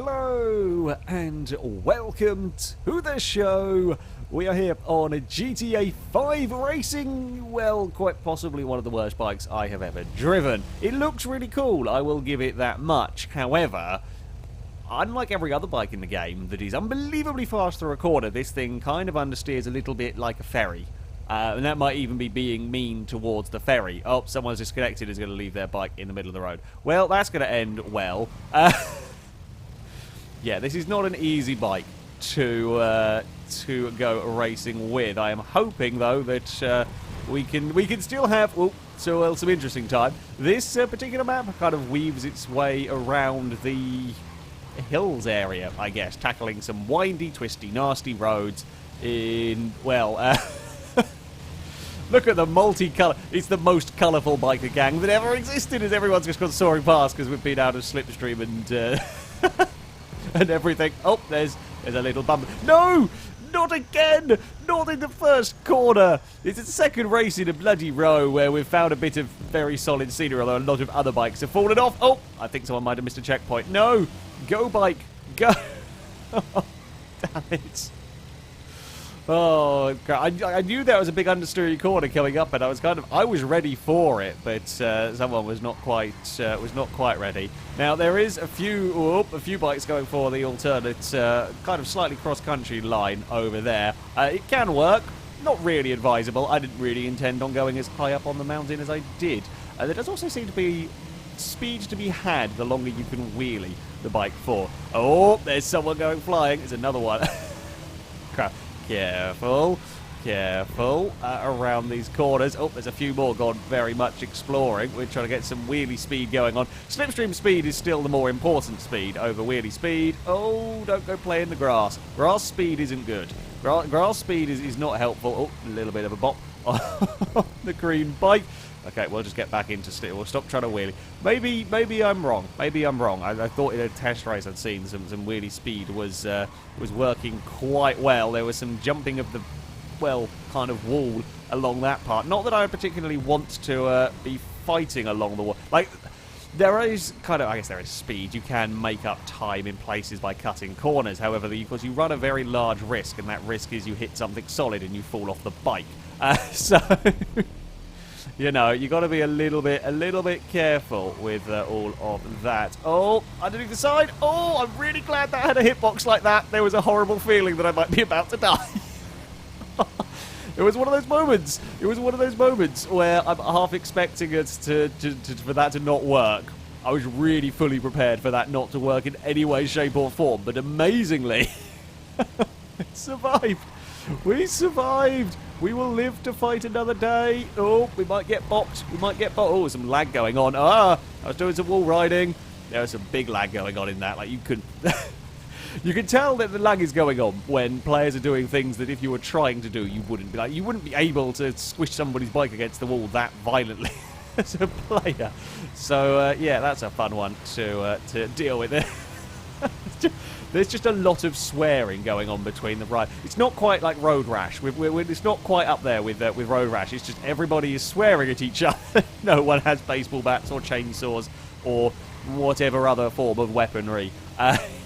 Hello and welcome to the show. We are here on a GTA 5 racing, well, quite possibly one of the worst bikes I have ever driven. It looks really cool, I will give it that much. However, unlike every other bike in the game that is unbelievably fast through a corner, this thing kind of understeers a little bit like a ferry. And that might even be being mean towards the ferry. Oh, someone's disconnected, is going to leave their bike in the middle of the road. Well, that's going to end well. Yeah, this is not an easy bike to go racing with. I am hoping, though, that we can still have some interesting time. This particular map kind of weaves its way around the hills area, I guess, tackling some windy, twisty, nasty roads in, well, look at the multicolour. It's the most colourful biker gang that ever existed, as everyone's just gone soaring past because we've been out of Slipstream and and everything. Oh, there's a little bump. No! Not again! Not in the first corner! It's the second race in a bloody row where we've found a bit of very solid scenery, although a lot of other bikes have fallen off. Oh, I think someone might have missed a checkpoint. No! Go, bike! Go! Oh, damn it. Oh, God. I knew there was a big understeery corner coming up, and I was ready for it, but someone was not quite ready. Now there is a few bikes going for the alternate kind of slightly cross-country line over there. It can work, not really advisable. I didn't really intend on going as high up on the mountain as I did. There does also seem to be speed to be had the longer you can wheelie the bike for. Oh, there's someone going flying. There's another one. Crap. Careful, careful, around these corners. Oh, there's a few more gone very much exploring. We're trying to get some wheelie speed going on. Slipstream speed is still the more important speed over wheelie speed. Oh, don't go play in the grass. Grass speed isn't good. Grass speed is not helpful. Oh, a little bit of a bop on the green bike. Okay, we'll just get back into still. We'll stop trying to wheelie. Maybe I'm wrong. Maybe I'm wrong. I thought in a test race I'd seen some wheelie speed was working quite well. There was some jumping of the, well, kind of wall along that part. Not that I particularly want to be fighting along the wall. Like, there is kind of, I guess there is speed. You can make up time in places by cutting corners. However, because you run a very large risk, and that risk is you hit something solid and you fall off the bike. So... You know, you got to be a little bit careful with all of that. Oh, underneath the side. Oh, I'm really glad that I had a hitbox like that. There was a horrible feeling that I might be about to die. It was one of those moments. It was one of those moments where I'm half expecting it for that to not work. I was really fully prepared for that not to work in any way, shape, or form. But amazingly, it survived. We survived. We will live to fight another day. Oh, we might get bopped. We might get bopped. Oh, some lag going on. I was doing some wall riding. There was some big lag going on in that. Like, you could... You can tell that the lag is going on when players are doing things that if you were trying to do, you wouldn't be. Like, you wouldn't be able to squish somebody's bike against the wall that violently as a player. So, yeah, that's a fun one to deal with. There's just a lot of swearing going on between the ride. It's not quite like Road Rash. It's not quite up there with Road Rash. It's just everybody is swearing at each other. No one has baseball bats or chainsaws or whatever other form of weaponry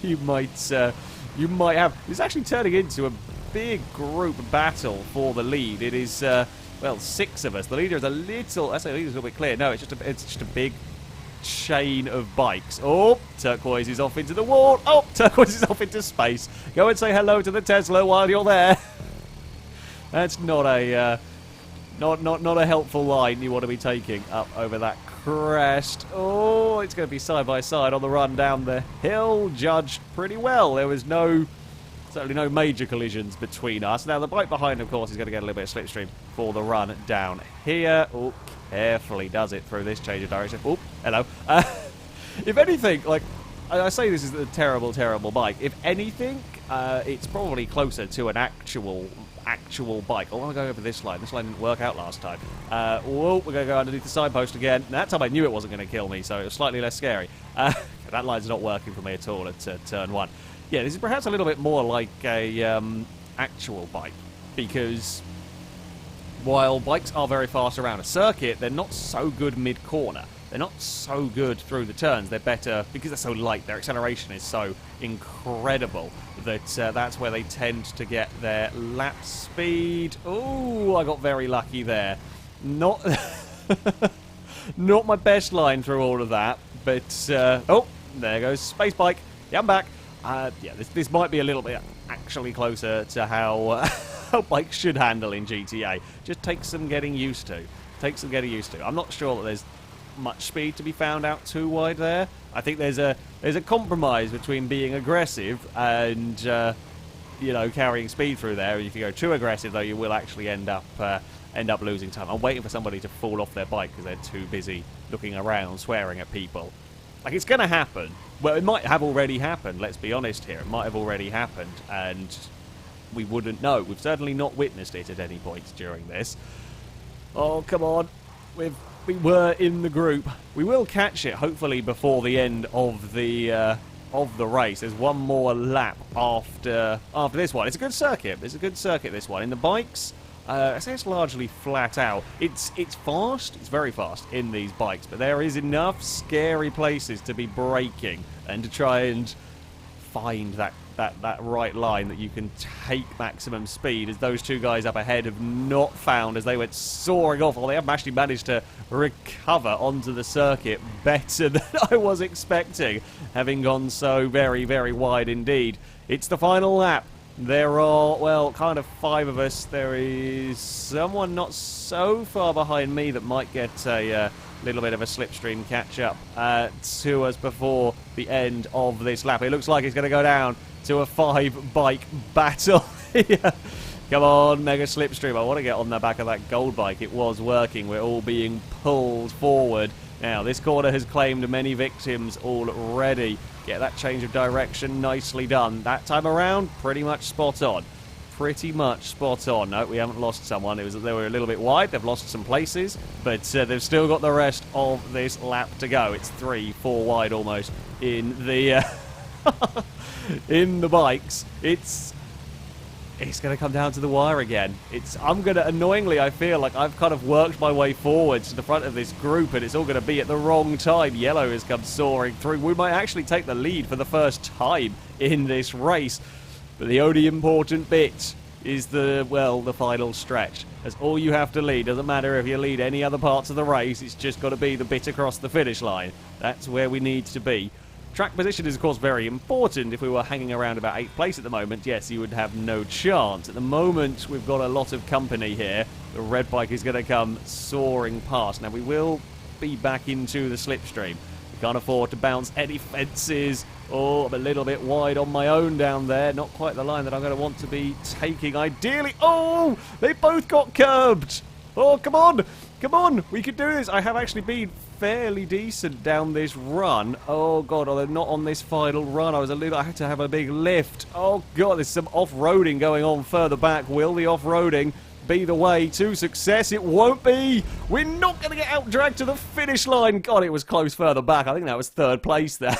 you might have. It's actually turning into a big group battle for the lead. It is well, 6 of us. The leader is a little. I say the leader's a little bit clear. No, it's just a big chain of bikes. Oh, Turquoise is off into the wall. Oh, Turquoise is off into space. Go and say hello to the Tesla while you're there. That's not a not a helpful line you want to be taking up over that crest. Oh, it's going to be side by side on the run down the hill. Judged pretty well. There was certainly no major collisions between us. Now the bike behind, of course, is going to get a little bit of slipstream for the run down here. Oh, carefully does it through this change of direction. Oh, hello. If anything, like, I say this is a terrible, terrible bike. If anything, it's probably closer to an actual bike. Oh, I'm going over this line. This line didn't work out last time. Whoa, we're going to go underneath the signpost again. That time I knew it wasn't going to kill me, so it was slightly less scary. That line's not working for me at all at turn 1. Yeah, this is perhaps a little bit more like a actual bike, because while bikes are very fast around a circuit, they're not so good mid-corner. they're not so good through the turns. They're better because they're so light. Their acceleration is so incredible that that's where they tend to get their lap speed. Oh, I got very lucky there. Not not my best line through all of that, but oh, there goes Space Bike. Yeah, I'm back. Yeah, this might be a little bit actually closer to how how bikes should handle in GTA. Just takes some getting used to. Takes some getting used to. I'm not sure that there's much speed to be found out too wide there. I think there's a compromise between being aggressive and you know, carrying speed through there. If you go too aggressive, though, you will actually end up losing time. I'm waiting for somebody to fall off their bike because they're too busy looking around, swearing at people. Like, it's going to happen. Well, it might have already happened, let's be honest here. It might have already happened, and we wouldn't know. We've certainly not witnessed it at any point during this. Oh, come on. We were in the group. We will catch it, hopefully, before the end of the race. There's one more lap after this one. It's a good circuit. It's a good circuit, this one. In the bikes, I say it's largely flat out. It's fast. It's very fast in these bikes, but there is enough scary places to be braking and to try and find that right line that you can take maximum speed, as those two guys up ahead have not found as they went soaring off. Well, they have actually managed to recover onto the circuit better than I was expecting, having gone so very, very wide indeed. It's the final lap. There are, well, kind of 5 of us. There is someone not so far behind me that might get a little bit of a slipstream catch-up to us before the end of this lap. It looks like it's going to go down to a 5-bike battle here. Come on, Mega Slipstream. I want to get on the back of that gold bike. It was working. We're all being pulled forward. Now, this corner has claimed many victims already. Get that change of direction nicely done. That time around, pretty much spot on. Pretty much spot on. No, we haven't lost someone. They were a little bit wide. They've lost some places, but they've still got the rest of this lap to go. It's 3-4 wide almost in the in the bikes. It's going to come down to the wire again. Annoyingly, I feel like I've kind of worked my way forwards to the front of this group, and it's all going to be at the wrong time. Yellow has come soaring through. We might actually take the lead for the first time in this race. But the only important bit is the final stretch. As all you have to lead. Doesn't matter if you lead any other parts of the race. It's just got to be the bit across the finish line. That's where we need to be. Track position is, of course, very important. If we were hanging around about 8th place at the moment, yes, you would have no chance. At the moment, we've got a lot of company here. The red bike is going to come soaring past. Now, we will be back into the slipstream. We can't afford to bounce any fences. Oh, I'm a little bit wide on my own down there. Not quite the line that I'm going to want to be taking, ideally. Oh, they both got curbed. Oh, come on. Come on. We can do this. I have actually been fairly decent down this run. Oh, God. Although not on this final run. I had to have a big lift. Oh, God. There's some off-roading going on further back. Will the off-roading be the way to success? It won't be. We're not going to get out-dragged to the finish line. God, it was close further back. I think that was 3rd place there.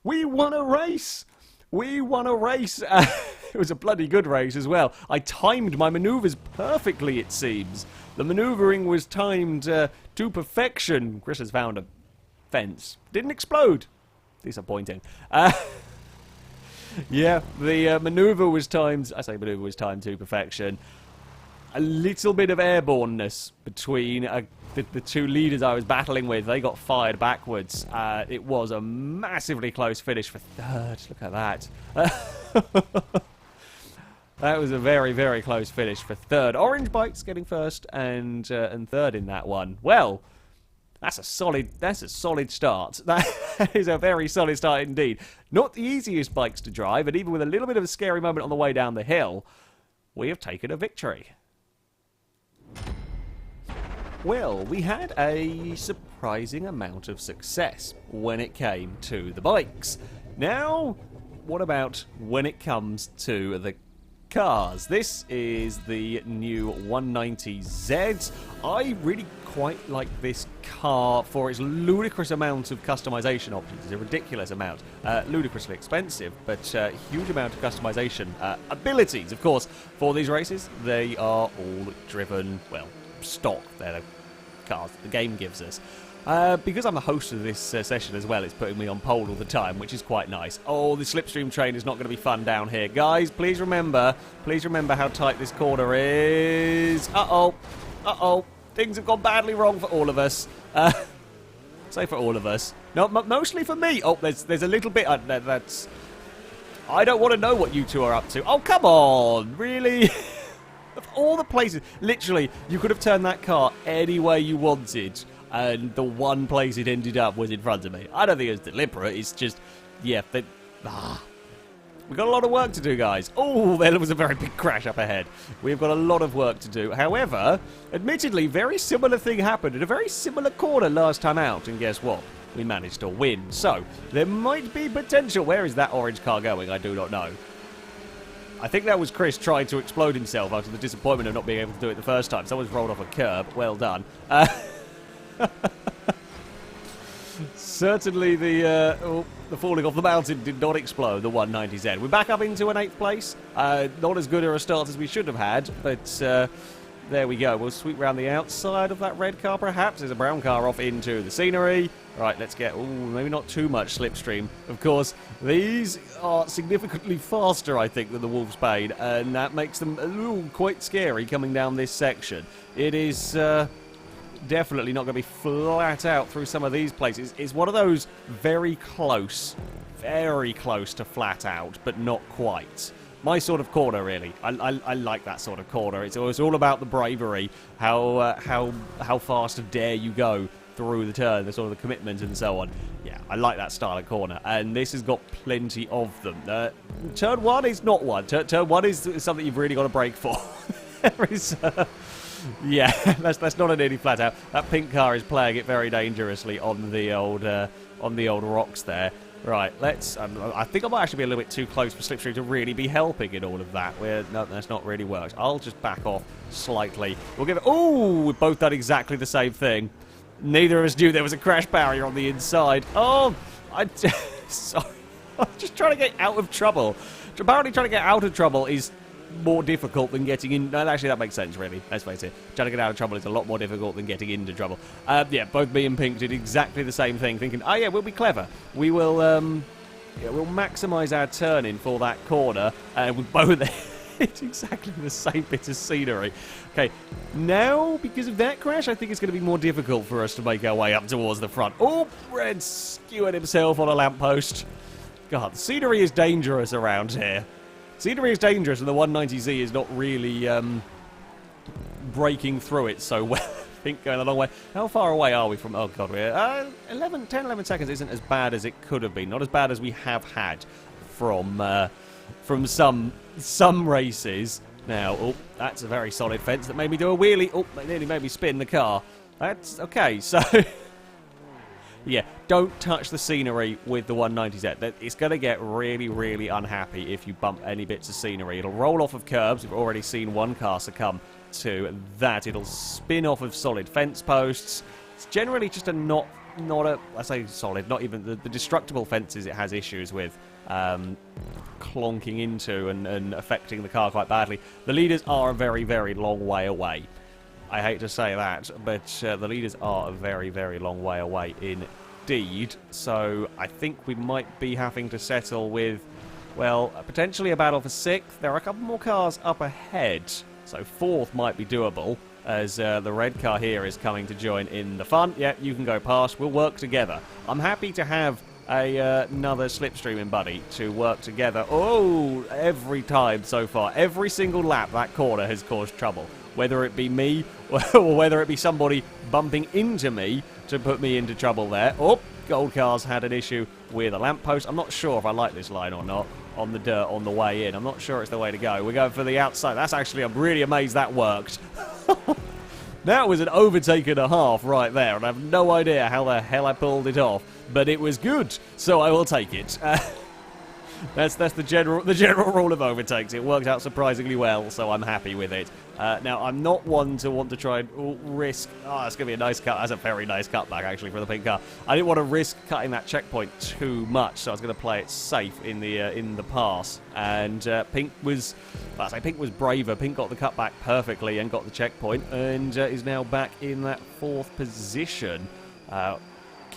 We won a race. We won a race. It was a bloody good race as well. I timed my maneuvers perfectly, it seems. The maneuvering was timed to perfection. Chris has found a fence. Didn't explode. Disappointing. Yeah, the maneuver was timed. I say maneuver was timed to perfection. A little bit of airborneness between the two leaders I was battling with. They got fired backwards. It was a massively close finish for 3rd. Look at that. That was a very, very close finish for 3rd. Orange Bikes getting 1st and 3rd in that one. Well, that's a solid start. That is a very solid start indeed. Not the easiest bikes to drive, and even with a little bit of a scary moment on the way down the hill, we have taken a victory. Well, we had a surprising amount of success when it came to the bikes. Now, what about when it comes to the cars? This is the new 190Z. I really quite like this car for its ludicrous amount of customization options. It's a ridiculous amount. Ludicrously expensive, but huge amount of customization abilities. Of course, for these races, they are all driven, well, stock. They're cars that the game gives us. Because I'm the host of this session as well, it's putting me on pole all the time, which is quite nice. Oh, the slipstream train is not going to be fun down here. Guys, please remember how tight this corner is. Uh-oh. Things have gone badly wrong for all of us. Say for all of us. No, mostly for me. Oh, there's a little bit... that's... I don't want to know what you two are up to. Oh, come on. Really? Of all the places... Literally, you could have turned that car any way you wanted, and the one place it ended up was in front of me. I don't think it was deliberate. It's just... Yeah, we've got a lot of work to do, guys. Oh, there was a very big crash up ahead. We've got a lot of work to do. However, admittedly, very similar thing happened in a very similar corner last time out. And guess what? We managed to win. So, there might be potential. Where is that orange car going? I do not know. I think that was Chris trying to explode himself after the disappointment of not being able to do it the first time. Someone's rolled off a curb. Well done. Certainly the falling off the mountain did not explode, the 190Z. We're back up into an 8th place. Not as good a start as we should have had, but there we go. We'll sweep around the outside of that red car, perhaps. There's a brown car off into the scenery. Right, let's get... Ooh, maybe not too much slipstream. Of course, these are significantly faster, I think, than the Wolfsbane, and that makes them quite scary coming down this section. It is... definitely not going to be flat out through some of these places. It's one of those very close to flat out, but not quite. My sort of corner, really. I like that sort of corner. It's all about the bravery, how fast dare you go through the turn, the sort of the commitment and so on. Yeah, I like that style of corner, and this has got plenty of them. Turn 1 is not one. Turn 1 is something you've really got to brake for. There is... yeah, that's not a nearly flat out. That pink car is playing it very dangerously on the old rocks there. Right, let's... I think I might actually be a little bit too close for slipstream to really be helping in all of that. No, that's not really worked. I'll just back off slightly. We'll give it... Ooh, we've both done exactly the same thing. Neither of us knew there was a crash barrier on the inside. Oh, sorry. I'm just trying to get out of trouble. Apparently trying to get out of trouble is more difficult than getting in. No, actually, that makes sense, really. Let's face it. Trying to get out of trouble is a lot more difficult than getting into trouble. Yeah, both me and Pink did exactly the same thing, thinking, oh, yeah, we'll be clever. We will, we'll maximise our turning for that corner, and we both hit exactly the same bit of scenery. Okay, now, because of that crash, I think it's going to be more difficult for us to make our way up towards the front. Oh, Red skewered himself on a lamppost. God, the scenery is dangerous around here. Scenery is dangerous, and the 190Z is not really breaking through it so well. I think going a long way. How far away are we from... Oh, God, we're... 10, 11 seconds isn't as bad as it could have been. Not as bad as we have had from some races. Now, oh, that's a very solid fence that made me do a wheelie. Oh, that nearly made me spin the car. That's... Okay, so... Yeah, don't touch the scenery with the 190Z. It's going to get really, really unhappy if you bump any bits of scenery. It'll roll off of curbs. We've already seen one car succumb to that. It'll spin off of solid fence posts. It's generally just not a... I say solid, not even... The destructible fences it has issues with clonking into and affecting the car quite badly. The leaders are a very, very long way away. I hate to say that, but the leaders are a very, very long way away indeed. So I think we might be having to settle with, well, potentially a battle for 6th. There are a couple more cars up ahead, so 4th might be doable, as the red car here is coming to join in the fun. Yeah, you can go past. We'll work together. I'm happy to have another slipstreaming buddy to work together. Oh, every time so far. Every single lap that corner has caused trouble. Whether it be me or whether it be somebody bumping into me to put me into trouble there. Oh, Gold Cars had an issue with a lamppost. I'm not sure if I like this line or not on the dirt on the way in. I'm not sure it's the way to go. We're going for the outside. That's actually, I'm really amazed that worked. That was an overtake and a half right there, and I have no idea how the hell I pulled it off, but it was good, so I will take it. That's the general rule of overtakes. It worked out surprisingly well, so I'm happy with it. Now, I'm not one to want to try and risk... Oh, it's going to be a nice cut. That's a very nice cutback, actually, for the pink car. I didn't want to risk cutting that checkpoint too much, so I was going to play it safe in the pass. And Pink was... Well, I say Pink was braver. Pink got the cutback perfectly and got the checkpoint, and is now back in that 4th position.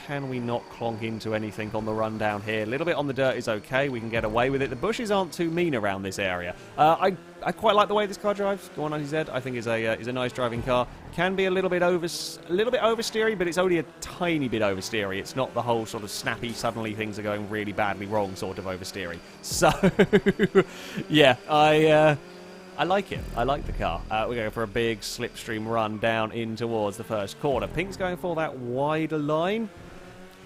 Can we not clonk into anything on the run down here? A little bit on the dirt is okay. We can get away with it. The bushes aren't too mean around this area. I quite like the way this car drives. Go on, IZ. I think is a nice driving car. Can be a little bit oversteery, but it's only a tiny bit oversteery. It's not the whole sort of snappy, suddenly things are going really badly wrong sort of oversteery. So, yeah, I like it. I like the car. We're going for a big slipstream run down in towards the first corner. Pink's going for that wider line.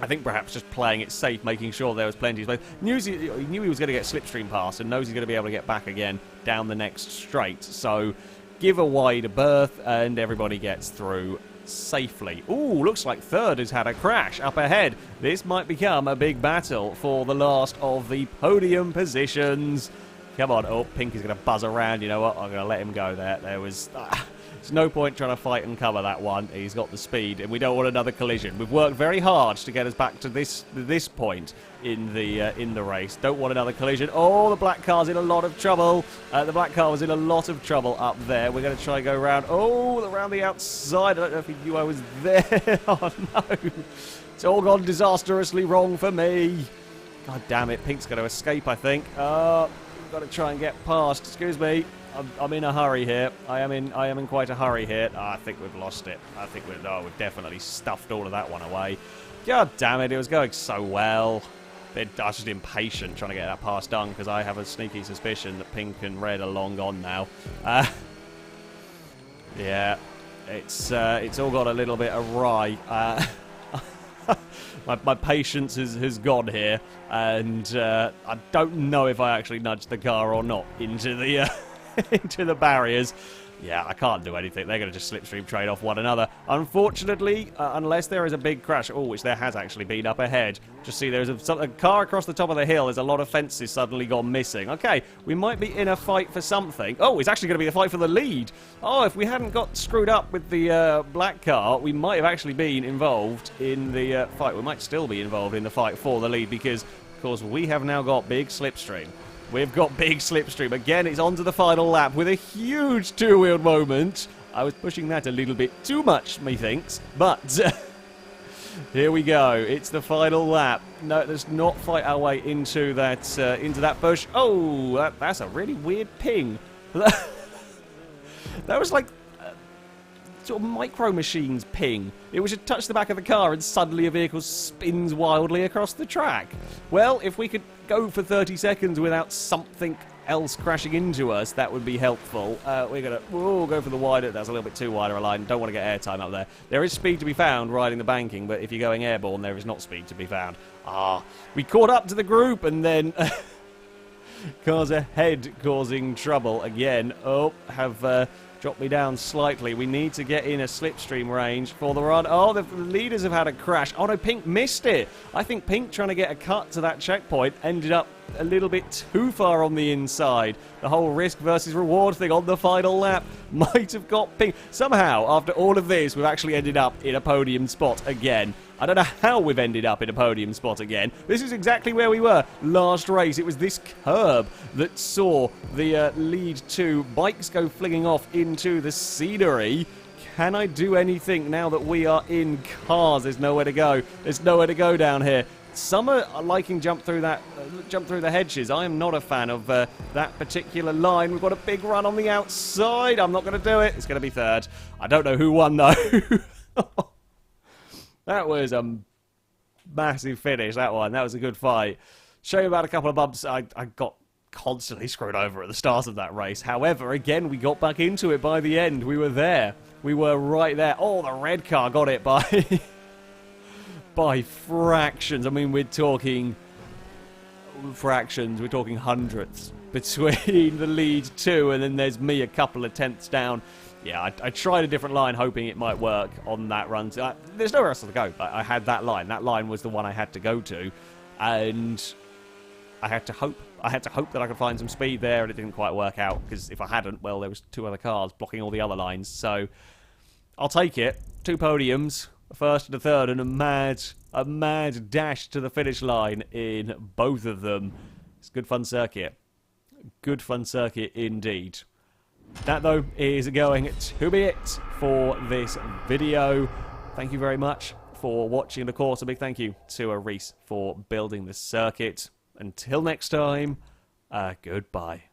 I think perhaps just playing it safe, making sure there was plenty of space. He knew he was going to get slipstream past and knows he's going to be able to get back again down the next straight. So give a wider berth and everybody gets through safely. Ooh, looks like third has had a crash up ahead. This might become a big battle for the last of the podium positions. Come on. Oh, Pink is going to buzz around. You know what? I'm going to let him go there. There was... There's no point trying to fight and cover that one. He's got the speed, and we don't want another collision. We've worked very hard to get us back to this point in the race. Don't want another collision. Oh, the black car's in a lot of trouble. The black car was in a lot of trouble up there. We're going to try and go around. Oh, around the outside. I don't know if he knew I was there. Oh, no. It's all gone disastrously wrong for me. God damn it. Pink's going to escape, I think. We've got to try and get past. Excuse me. I'm in a hurry here. I am in quite a hurry here. Oh, I think we've lost it. I think we've definitely stuffed all of that one away. God damn it, it was going so well. I was just impatient trying to get that pass done because I have a sneaky suspicion that Pink and Red are long gone now. Yeah, it's all got a little bit awry. My patience has gone here, and I don't know if I actually nudged the car or not into the into the barriers. Yeah, I can't do anything. They're going to just slipstream trade off one another. Unfortunately, unless there is a big crash, which there has actually been up ahead. Just see there's a car across the top of the hill. There's a lot of fences suddenly gone missing. Okay, we might be in a fight for something. Oh, it's actually going to be a fight for the lead. Oh, if we hadn't got screwed up with the black car, we might have actually been involved in the fight. We might still be involved in the fight for the lead because, of course, we have now got big slipstream. We've got big slipstream. Again, it's on to the final lap with a huge two-wheeled moment. I was pushing that a little bit too much, methinks. But here we go. It's the final lap. No, let's not fight our way into that push. Oh, that's a really weird ping. That was like sort of Micro Machines ping. It was just touch the back of the car and suddenly a vehicle spins wildly across the track. Well, if we could go for 30 seconds without something else crashing into us, that would be helpful. We're going to go for the wider. That's a little bit too wider a line. Don't want to get airtime up there. There is speed to be found riding the banking, but if you're going airborne, there is not speed to be found. We caught up to the group and then cars ahead causing trouble again. Have dropped me down slightly. We need to get in a slipstream range for the run. Oh, the leaders have had a crash. Oh no, Pink missed it. I think Pink trying to get a cut to that checkpoint ended up a little bit too far on the inside. The whole risk versus reward thing on the final lap might have got Pink. Somehow, after all of this, we've actually ended up in a podium spot again. I don't know how we've ended up in a podium spot again. This is exactly where we were last race. It was this curb that saw the lead two bikes go flinging off into the scenery. Can I do anything now that we are in cars? There's nowhere to go. There's nowhere to go down here. Some are liking jump through the hedges. I am not a fan of that particular line. We've got a big run on the outside. I'm not going to do it. It's going to be third. I don't know who won though. That was a massive finish, that one. That was a good fight. Show you about a couple of bumps. I got constantly screwed over at the start of that race. However, again, we got back into it by the end. We were there. We were right there. Oh, the red car got it by by fractions. I mean, we're talking fractions. We're talking hundredths between the lead two, and then there's me a couple of tenths down. Yeah, I tried a different line hoping it might work on that run. There's nowhere else to go. I had that line. That line was the one I had to go to. And I had to hope. I had to hope that I could find some speed there, and it didn't quite work out, because if I hadn't, well, there was 2 other cars blocking all the other lines. So I'll take it. 2 podiums, a first and a third, and a mad dash to the finish line in both of them. It's a good fun circuit. Good fun circuit indeed. That, though, is going to be it for this video. Thank you very much for watching. And of course, a big thank you to Reese for building this circuit. Until next time, goodbye.